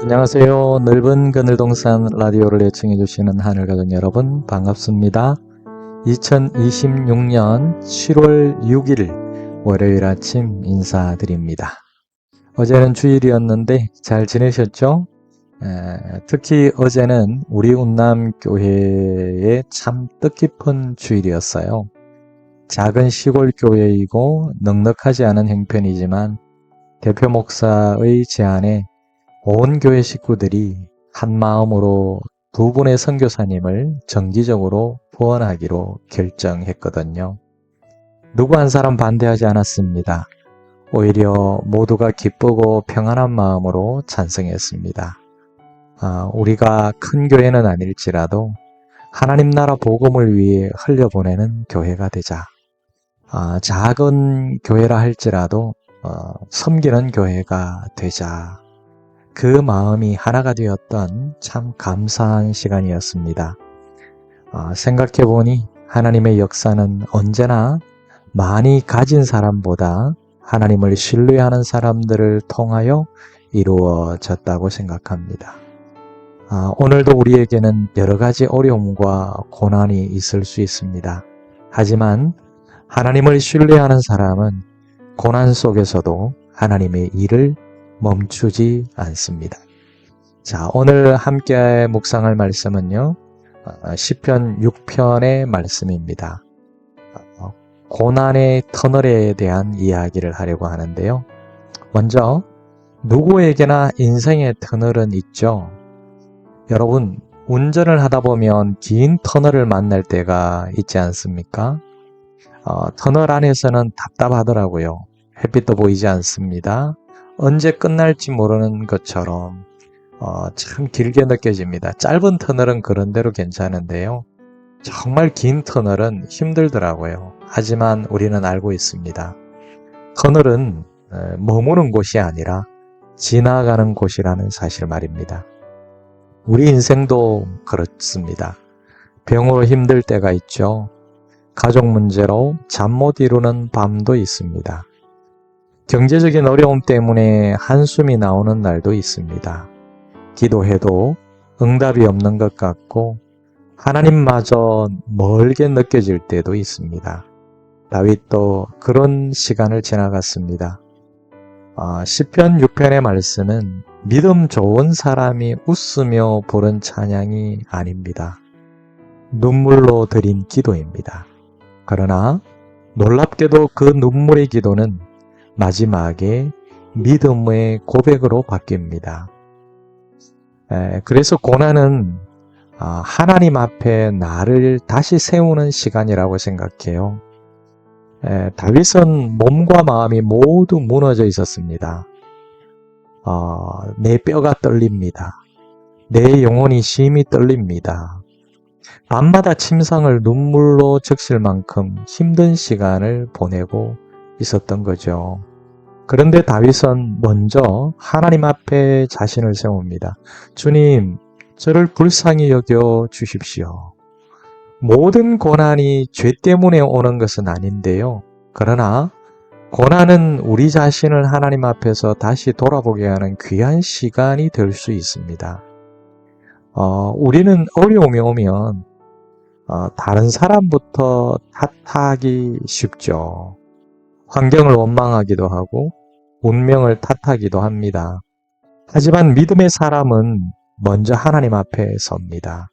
안녕하세요. 넓은 그늘동산 라디오를 애청해 주시는 하늘가족 여러분 반갑습니다. 2026년 7월 6일 월요일 아침 인사드립니다. 어제는 주일이었는데 잘 지내셨죠? 특히 어제는 우리 운남교회에 참 뜻깊은 주일이었어요. 작은 시골 교회이고 넉넉하지 않은 형편이지만 대표 목사의 제안에 온 교회 식구들이 한 마음으로 두 분의 선교사님을 정기적으로 후원하기로 결정했거든요. 누구 한 사람 반대하지 않았습니다. 오히려 모두가 기쁘고 평안한 마음으로 찬성했습니다. 우리가 큰 교회는 아닐지라도 하나님 나라 복음을 위해 흘려보내는 교회가 되자. 작은 교회라 할지라도 섬기는 교회가 되자. 그 마음이 하나가 되었던 참 감사한 시간이었습니다. 생각해보니 하나님의 역사는 언제나 많이 가진 사람보다 하나님을 신뢰하는 사람들을 통하여 이루어졌다고 생각합니다. 오늘도 우리에게는 여러 가지 어려움과 고난이 있을 수 있습니다. 하지만 하나님을 신뢰하는 사람은 고난 속에서도 하나님의 일을 멈추지 않습니다. 자, 오늘 함께 묵상할 말씀은요. 시편 6편의 말씀입니다. 고난의 터널에 대한 이야기를 하려고 하는데요. 먼저 누구에게나 인생의 터널은 있죠. 여러분, 운전을 하다 보면 긴 터널을 만날 때가 있지 않습니까? 터널 안에서는 답답하더라고요. 햇빛도 보이지 않습니다. 언제 끝날지 모르는 것처럼 참 길게 느껴집니다. 짧은 터널은 그런대로 괜찮은데요. 정말 긴 터널은 힘들더라고요. 하지만 우리는 알고 있습니다. 터널은 머무는 곳이 아니라 지나가는 곳이라는 사실 말입니다. 우리 인생도 그렇습니다. 병으로 힘들 때가 있죠. 가족 문제로 잠 못 이루는 밤도 있습니다. 경제적인 어려움 때문에 한숨이 나오는 날도 있습니다. 기도해도 응답이 없는 것 같고 하나님마저 멀게 느껴질 때도 있습니다. 다윗도 그런 시간을 지나갔습니다. 시편 6편의 말씀은 믿음 좋은 사람이 웃으며 부른 찬양이 아닙니다. 눈물로 드린 기도입니다. 그러나 놀랍게도 그 눈물의 기도는 마지막에 믿음의 고백으로 바뀝니다. 그래서 고난은 하나님 앞에 나를 다시 세우는 시간이라고 생각해요. 다윗은 몸과 마음이 모두 무너져 있었습니다. 내 뼈가 떨립니다. 내 영혼이 심히 떨립니다. 밤마다 침상을 눈물로 적실 만큼 힘든 시간을 보내고 있었던 거죠. 그런데 다윗은 먼저 하나님 앞에 자신을 세웁니다. 주님, 저를 불쌍히 여겨 주십시오. 모든 고난이 죄 때문에 오는 것은 아닌데요. 그러나 고난은 우리 자신을 하나님 앞에서 다시 돌아보게 하는 귀한 시간이 될 수 있습니다. 우리는 어려움이 오면 다른 사람부터 탓하기 쉽죠. 환경을 원망하기도 하고 운명을 탓하기도 합니다. 하지만 믿음의 사람은 먼저 하나님 앞에 섭니다.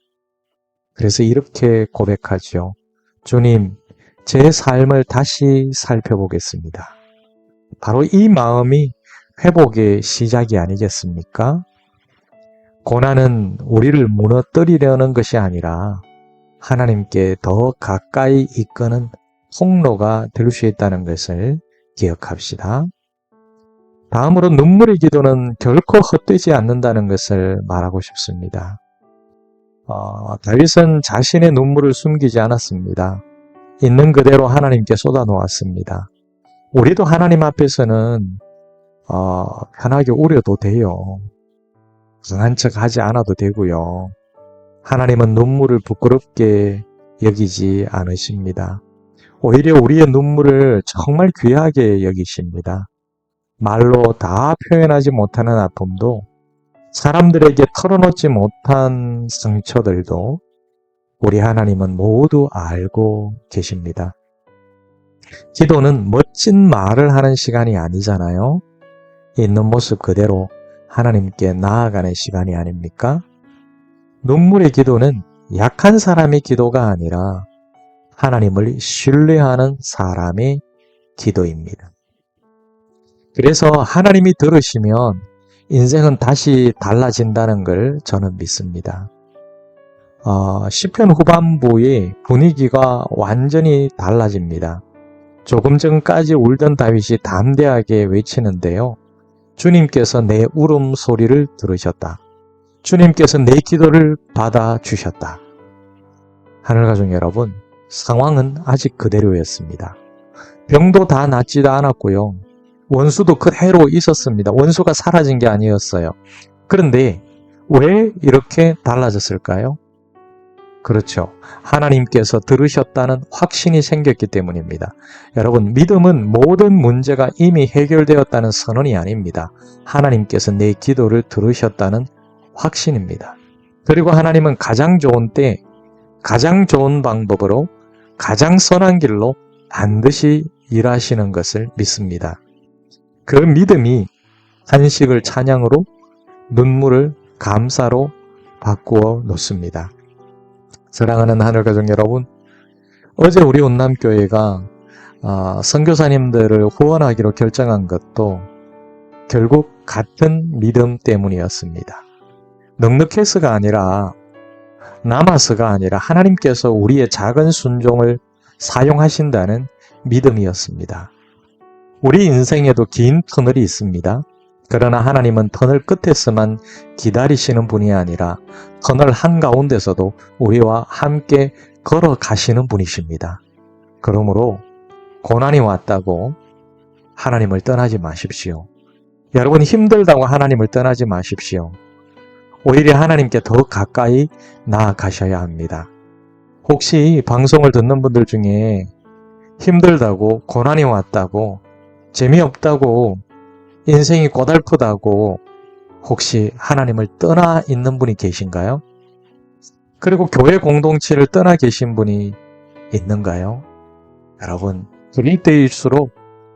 그래서 이렇게 고백하죠. 주님, 제 삶을 다시 살펴보겠습니다. 바로 이 마음이 회복의 시작이 아니겠습니까? 고난은 우리를 무너뜨리려는 것이 아니라 하나님께 더 가까이 이끄는 통로가 될 수 있다는 것을 기억합시다. 다음으로 눈물의 기도는 결코 헛되지 않는다는 것을 말하고 싶습니다. 다윗은 자신의 눈물을 숨기지 않았습니다. 있는 그대로 하나님께 쏟아놓았습니다. 우리도 하나님 앞에서는 편하게 우려도 돼요. 강한 척 하지 않아도 되고요. 하나님은 눈물을 부끄럽게 여기지 않으십니다. 오히려 우리의 눈물을 정말 귀하게 여기십니다. 말로 다 표현하지 못하는 아픔도 사람들에게 털어놓지 못한 상처들도 우리 하나님은 모두 알고 계십니다. 기도는 멋진 말을 하는 시간이 아니잖아요. 있는 모습 그대로 하나님께 나아가는 시간이 아닙니까? 눈물의 기도는 약한 사람의 기도가 아니라 하나님을 신뢰하는 사람의 기도입니다. 그래서 하나님이 들으시면 인생은 다시 달라진다는 걸 저는 믿습니다. 시편 후반부의 분위기가 완전히 달라집니다. 조금 전까지 울던 다윗이 담대하게 외치는데요. 주님께서 내 울음소리를 들으셨다. 주님께서 내 기도를 받아주셨다. 하늘가족 여러분, 상황은 아직 그대로였습니다. 병도 다 낫지도 않았고요. 원수도 그대로 있었습니다. 원수가 사라진 게 아니었어요. 그런데 왜 이렇게 달라졌을까요? 그렇죠. 하나님께서 들으셨다는 확신이 생겼기 때문입니다. 여러분, 믿음은 모든 문제가 이미 해결되었다는 선언이 아닙니다. 하나님께서 내 기도를 들으셨다는 확신입니다. 그리고 하나님은 가장 좋은 때, 가장 좋은 방법으로, 가장 선한 길로 반드시 일하시는 것을 믿습니다. 그 믿음이 탄식을 찬양으로, 눈물을 감사로 바꾸어 놓습니다. 사랑하는 하늘가족 여러분, 어제 우리 온남교회가 선교사님들을 후원하기로 결정한 것도 결국 같은 믿음 때문이었습니다. 넉넉해서가 아니라, 남아서가 아니라 하나님께서 우리의 작은 순종을 사용하신다는 믿음이었습니다. 우리 인생에도 긴 터널이 있습니다. 그러나 하나님은 터널 끝에서만 기다리시는 분이 아니라 터널 한가운데서도 우리와 함께 걸어가시는 분이십니다. 그러므로 고난이 왔다고 하나님을 떠나지 마십시오. 여러분, 힘들다고 하나님을 떠나지 마십시오. 오히려 하나님께 더 가까이 나아가셔야 합니다. 혹시 방송을 듣는 분들 중에 힘들다고, 고난이 왔다고, 재미없다고, 인생이 고달프다고 혹시 하나님을 떠나 있는 분이 계신가요? 그리고 교회 공동체를 떠나 계신 분이 있는가요? 여러분, 그럴 때일수록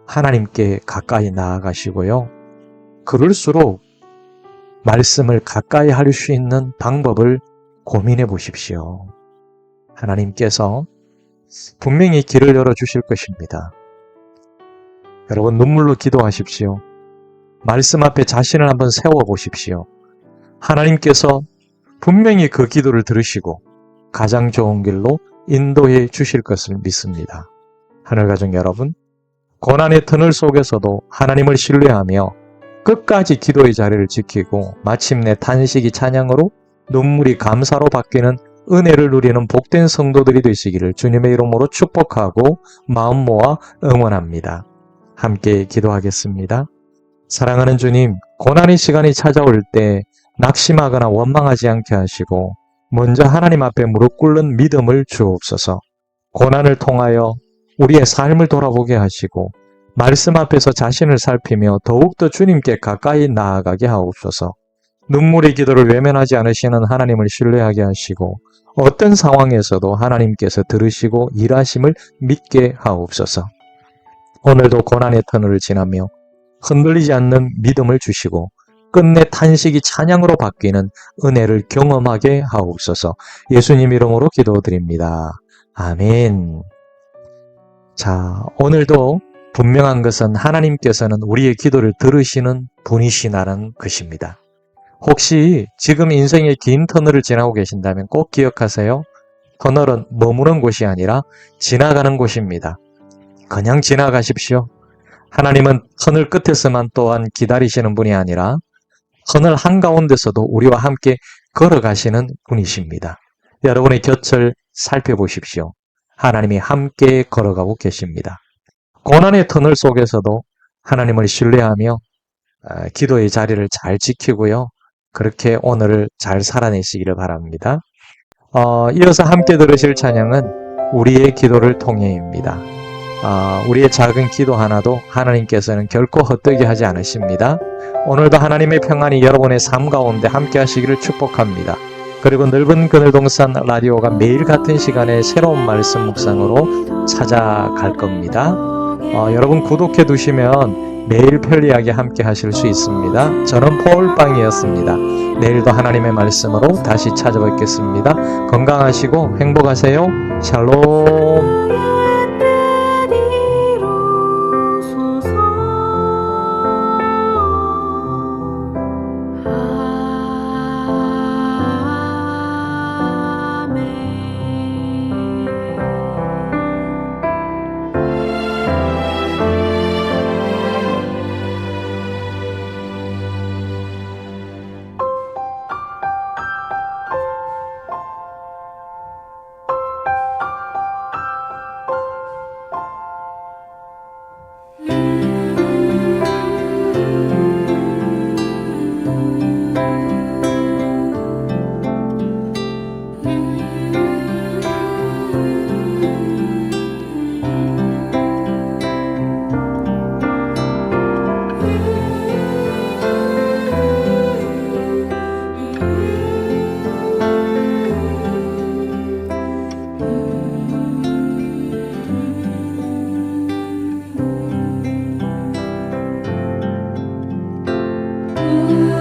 하나님께 가까이 나아가시고요. 그럴수록 말씀을 가까이 할 수 있는 방법을 고민해 보십시오. 하나님께서 분명히 길을 열어주실 것입니다. 여러분, 눈물로 기도하십시오. 말씀 앞에 자신을 한번 세워보십시오. 하나님께서 분명히 그 기도를 들으시고 가장 좋은 길로 인도해 주실 것을 믿습니다. 하늘가족 여러분, 고난의 터널 속에서도 하나님을 신뢰하며 끝까지 기도의 자리를 지키고 마침내 탄식이 찬양으로, 눈물이 감사로 바뀌는 은혜를 누리는 복된 성도들이 되시기를 주님의 이름으로 축복하고 마음 모아 응원합니다. 함께 기도하겠습니다. 사랑하는 주님, 고난의 시간이 찾아올 때 낙심하거나 원망하지 않게 하시고 먼저 하나님 앞에 무릎 꿇는 믿음을 주옵소서. 고난을 통하여 우리의 삶을 돌아보게 하시고 말씀 앞에서 자신을 살피며 더욱더 주님께 가까이 나아가게 하옵소서. 눈물의 기도를 외면하지 않으시는 하나님을 신뢰하게 하시고 어떤 상황에서도 하나님께서 들으시고 일하심을 믿게 하옵소서. 오늘도 고난의 터널을 지나며 흔들리지 않는 믿음을 주시고 끝내 탄식이 찬양으로 바뀌는 은혜를 경험하게 하옵소서. 예수님 이름으로 기도드립니다. 아멘. 자, 오늘도 분명한 것은 하나님께서는 우리의 기도를 들으시는 분이시라는 것입니다. 혹시 지금 인생의 긴 터널을 지나고 계신다면 꼭 기억하세요. 터널은 머무는 곳이 아니라 지나가는 곳입니다. 그냥 지나가십시오. 하나님은 터널 끝에서만 또한 기다리시는 분이 아니라 터널 한가운데서도 우리와 함께 걸어가시는 분이십니다. 여러분의 곁을 살펴보십시오. 하나님이 함께 걸어가고 계십니다. 고난의 터널 속에서도 하나님을 신뢰하며 기도의 자리를 잘 지키고요. 그렇게 오늘을 잘 살아내시기를 바랍니다. 이어서 함께 들으실 찬양은 우리의 기도를 통해입니다. 우리의 작은 기도 하나도 하나님께서는 결코 헛되게 하지 않으십니다. 오늘도 하나님의 평안이 여러분의 삶 가운데 함께 하시기를 축복합니다. 그리고 넓은 그늘동산 라디오가 매일 같은 시간에 새로운 말씀 묵상으로 찾아갈 겁니다. 여러분 구독해 두시면 매일 편리하게 함께 하실 수 있습니다. 저는 포울빵이었습니다. 내일도 하나님의 말씀으로 다시 찾아뵙겠습니다. 건강하시고 행복하세요. 샬롬. 우